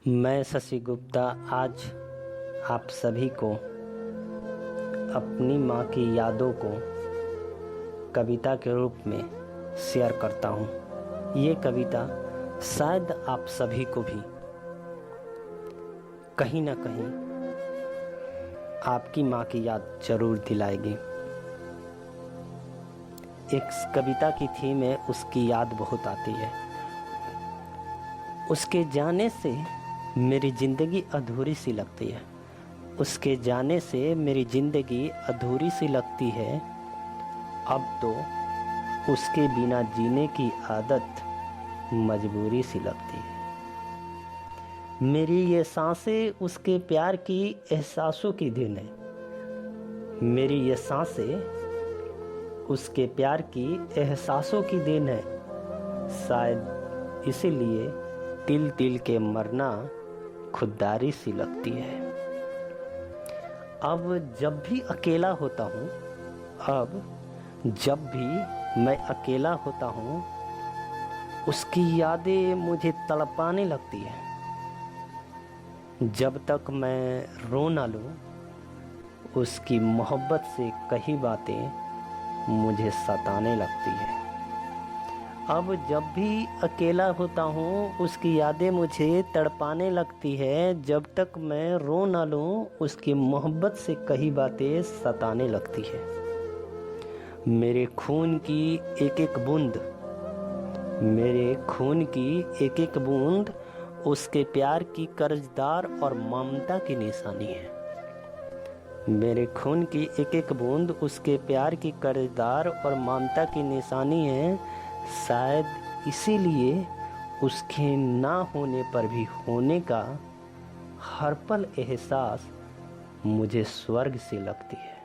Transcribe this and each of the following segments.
मैं शशि गुप्ता आज आप सभी को अपनी माँ की यादों को कविता के रूप में शेयर करता हूँ। ये कविता शायद आप सभी को भी कहीं ना कहीं आपकी माँ की याद जरूर दिलाएगी। एक कविता की थीम है, उसकी याद बहुत आती है। उसके जाने से मेरी ज़िंदगी अधूरी सी लगती है। उसके जाने से मेरी ज़िंदगी अधूरी सी लगती है। अब तो उसके बिना जीने की आदत मजबूरी सी लगती है। मेरी ये सांसें उसके प्यार की एहसासों की देन है। मेरी ये सांसें उसके प्यार की एहसासों की देन है। शायद इसीलिए तिल तिल के मरना खुददारी सी लगती है। अब जब भी अकेला होता हूँ, जब भी मैं अकेला होता हूँ, उसकी यादें मुझे तड़पाने लगती है। जब तक मैं रो ना लूँ, उसकी मोहब्बत से कही बातें मुझे सताने लगती है। अब जब भी अकेला होता हूँ, उसकी यादें मुझे तड़पाने लगती है। जब तक मैं रो ना लूँ, उसकी मोहब्बत से कही बातें सताने लगती है। मेरे खून की एक एक बूंद, मेरे खून की एक एक बूंद उसके प्यार की कर्जदार और ममता की निशानी है। मेरे खून की एक एक बूंद उसके प्यार की कर्जदार और ममता की निशानी है। शायद इसीलिए उसके ना होने पर भी होने का हर पल एहसास मुझे स्वर्ग से लगती है।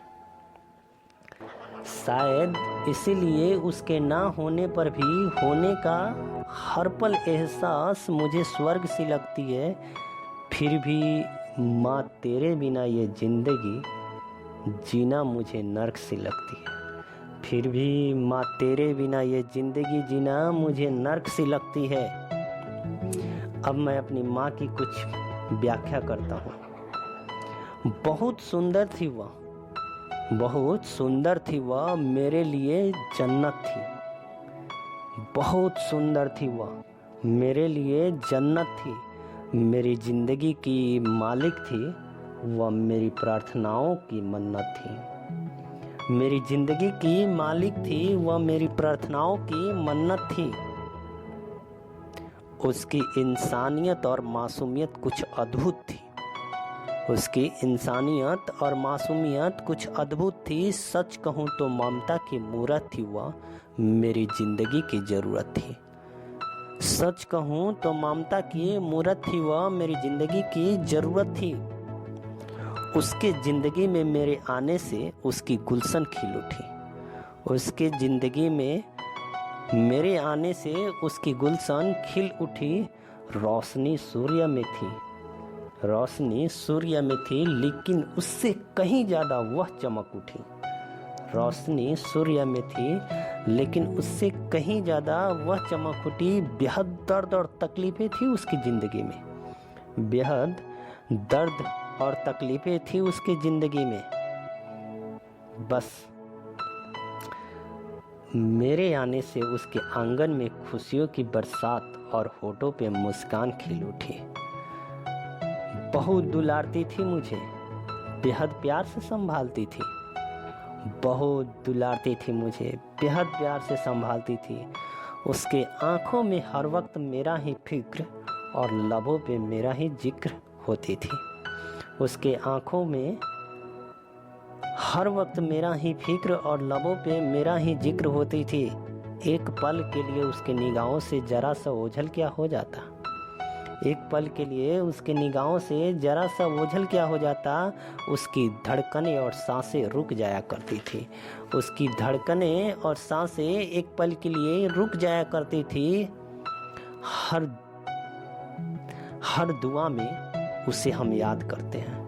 शायद इसीलिए उसके ना होने पर भी होने का हर पल एहसास मुझे स्वर्ग सी लगती है। फिर भी माँ तेरे बिना ये जिंदगी जीना मुझे नर्क सी लगती है। फिर भी माँ तेरे बिना ये ज़िंदगी जीना मुझे नर्क सी लगती है। अब मैं अपनी माँ की कुछ व्याख्या करता हूँ। बहुत सुंदर थी वह, बहुत सुंदर थी वह, मेरे लिए जन्नत थी। बहुत सुंदर थी वह, मेरे लिए जन्नत थी। मेरी ज़िंदगी की मालिक थी वह, मेरी प्रार्थनाओं की मन्नत थी। मेरी ज़िंदगी की मालिक थी वह, मेरी प्रार्थनाओं की मन्नत थी। उसकी इंसानियत और मासूमियत कुछ अद्भुत थी। उसकी इंसानियत और मासूमियत कुछ अद्भुत थी। सच कहूँ तो ममता की मूरत थी वह, मेरी ज़िंदगी की ज़रूरत थी। सच कहूँ तो ममता की मूरत थी वह, मेरी ज़िंदगी की ज़रूरत थी। उसके ज़िंदगी में मेरे आने से उसकी गुलशन खिल उठी। उसके ज़िंदगी में मेरे आने से उसकी गुलशन खिल उठी। रोशनी सूर्य में थी, रोशनी सूर्य में थी, लेकिन उससे कहीं ज़्यादा वह चमक उठी। रोशनी सूर्य में थी, लेकिन उससे कहीं ज़्यादा वह चमक उठी। बेहद दर्द और तकलीफ़ें थी उसकी ज़िंदगी में, बेहद दर्द और तकलीफ़ें थी उसकी ज़िंदगी में। बस मेरे आने से उसके आंगन में खुशियों की बरसात और होठों पे मुस्कान खिल उठी। बहुत दुलारती थी मुझे, बेहद प्यार से संभालती थी। बहुत दुलारती थी मुझे, बेहद प्यार से संभालती थी। उसके आँखों में हर वक्त मेरा ही फिक्र और लबों पे मेरा ही जिक्र होती थी। उसके आँखों में हर वक्त मेरा ही फिक्र और लबों पे मेरा ही जिक्र होती थी। एक पल के लिए उसके निगाहों से जरा सा ओझल क्या हो जाता, एक पल के लिए उसके निगाहों से जरा सा ओझल क्या हो जाता। उसकी धड़कनें और सांसें रुक जाया करती थी। उसकी धड़कनें और सांसें एक पल के लिए रुक जाया करती थी। हर दुआ में उसे हम याद करते हैं,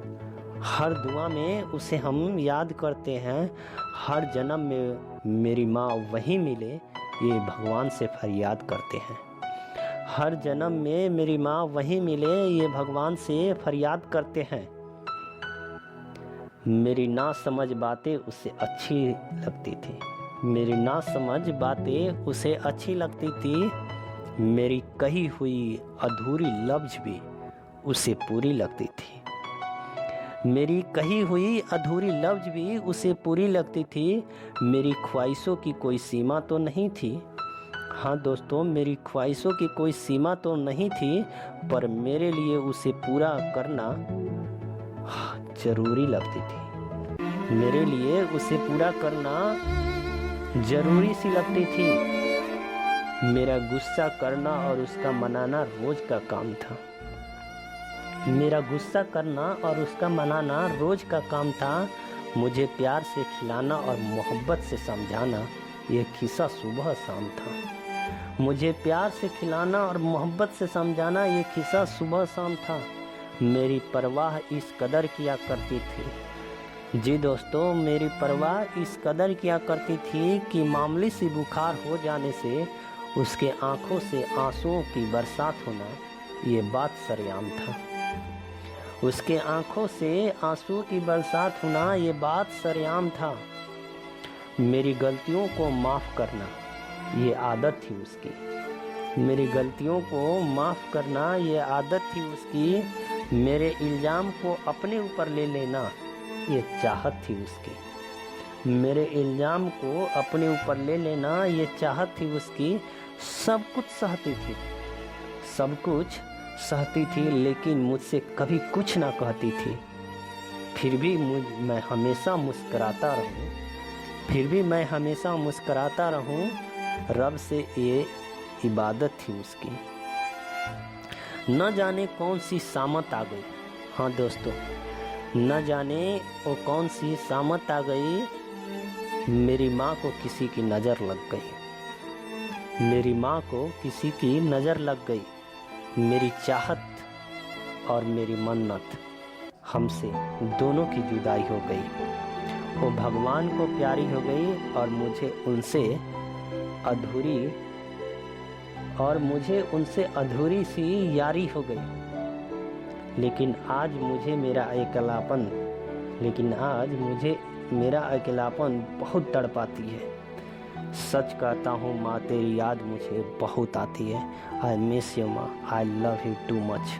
हर दुआ में उसे हम याद करते हैं। हर जन्म में मेरी माँ वहीं मिले, ये भगवान से फरियाद करते हैं। हर जन्म में मेरी माँ वहीं मिले, ये भगवान से फरियाद करते हैं। मेरी ना समझ बातें उसे अच्छी लगती थी, मेरी ना समझ बातें उसे अच्छी लगती थी। मेरी कही हुई अधूरी लफ्ज भी उसे पूरी लगती थी, मेरी कही हुई अधूरी लफ्ज भी उसे पूरी लगती थी। मेरी ख्वाहिशों की कोई सीमा तो नहीं थी, हाँ दोस्तों, मेरी ख्वाहिशों की कोई सीमा तो नहीं थी, पर मेरे लिए उसे पूरा करना जरूरी लगती थी, मेरे लिए उसे पूरा करना जरूरी सी लगती थी। मेरा गुस्सा करना और उसका मनाना रोज का काम था, मेरा गुस्सा करना और उसका मनाना रोज का काम था। मुझे प्यार से खिलाना और मोहब्बत से समझाना ये किस्सा सुबह शाम था, मुझे प्यार से खिलाना और मोहब्बत से समझाना ये किस्सा सुबह शाम था। मेरी परवाह इस कदर किया करती थी, जी दोस्तों, मेरी परवाह इस कदर किया करती थी कि मामूली सी बुखार हो जाने से उसके आंखों से आंसुओं की बरसात होना ये बात सरेआम था, उसके आंखों से आंसुओं की बरसात होना ये बात सरेआम था। मेरी गलतियों को माफ़ करना ये आदत थी उसकी, मेरी गलतियों को माफ़ करना ये आदत थी उसकी। मेरे इल्ज़ाम को अपने ऊपर ले लेना ये चाहत थी उसकी, मेरे इल्ज़ाम को अपने ऊपर ले लेना ये चाहत थी उसकी। सब कुछ सहती थी, सब कुछ सहती थी, लेकिन मुझसे कभी कुछ ना कहती थी। फिर भी मैं हमेशा मुस्कराता रहूं, फिर भी मैं हमेशा मुस्कराता रहूं। रब से ये इबादत थी उसकी। न जाने कौन सी सामत आ गई, हाँ दोस्तों, न जाने वो कौन सी सामत आ गई। मेरी माँ को किसी की नज़र लग गई, मेरी माँ को किसी की नज़र लग गई। मेरी चाहत और मेरी मन्नत हमसे दोनों की जुदाई हो गई, वो भगवान को प्यारी हो गई और मुझे उनसे अधूरी सी यारी हो गई। लेकिन आज मुझे मेरा अकेलापन बहुत तड़पाती है। सच कहता हूँ माँ, तेरी याद मुझे बहुत आती है। आई मिस यू माँ, I love you too much.